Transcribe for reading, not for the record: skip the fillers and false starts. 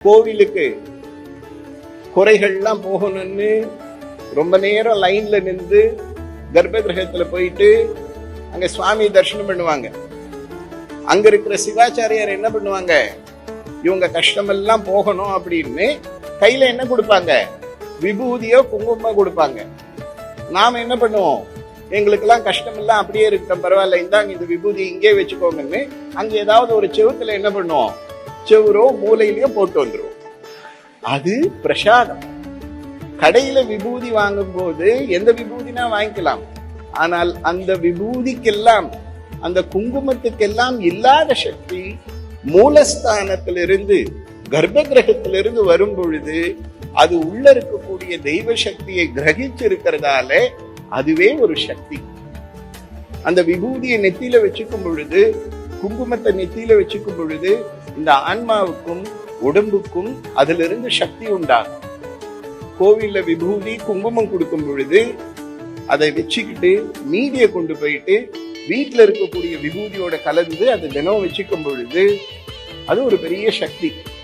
கோவிலுக்கு குறைகள்லாம் போகணும்னு ரொம்ப நேரம் லைன்ல நின்று கர்ப்ப கிரகத்துல போயிட்டு அங்க சுவாமி தரிசனம் பண்ணுவாங்க. அங்க இருக்கிற சிவாச்சாரியார் என்ன பண்ணுவாங்க, இவங்க கஷ்டமெல்லாம் போகணும் அப்படின்னு கையில என்ன கொடுப்பாங்க, விபூதியோ குங்குமம் கொடுப்பாங்க. நாம என்ன பண்ணுவோம், எங்களுக்கெல்லாம் கஷ்டமெல்லாம் அப்படியே இருக்கட்டும், பரவாயில்ல, இந்தாங்க இந்த விபூதி இங்கே வச்சுக்கோங்கன்னு அங்க ஏதாவது ஒரு செவுத்துல என்ன பண்ணுவோம், செவரோ மூலையிலயோ போட்டு வந்துருவோம். அது பிரசாதம். கடையில விபூதி வாங்கும் போது எந்த விபூதினா வாங்கிக்கலாம், ஆனால் அந்த விபூதிக்கெல்லாம் அந்த குங்குமத்துக்கெல்லாம் இல்லாத சக்தி மூலஸ்தானத்திலிருந்து கர்ப்ப கிரகத்திலிருந்து வரும் பொழுது அது உள்ள இருக்கக்கூடிய தெய்வ சக்தியை கிரகிச்சு இருக்கிறதால அதுவே ஒரு சக்தி. அந்த விபூதியை நெத்தியில வச்சுக்கும் பொழுது, குங்குமத்தை நெத்தியில வச்சுக்கும் பொழுது இந்த ஆன்மாவுக்கும் உடம்புக்கும் அதிலிருந்து சக்தி உண்டாகும். கோவில்ல விபூதி குங்குமம் கொடுக்கும் பொழுது அதை வச்சுக்கிட்டு மீதியை கொண்டு போயிட்டு வீட்டுல இருக்கக்கூடிய விபூதியோட கலந்து அதை தினம் வச்சுக்கும் பொழுது அது ஒரு பெரிய சக்தி.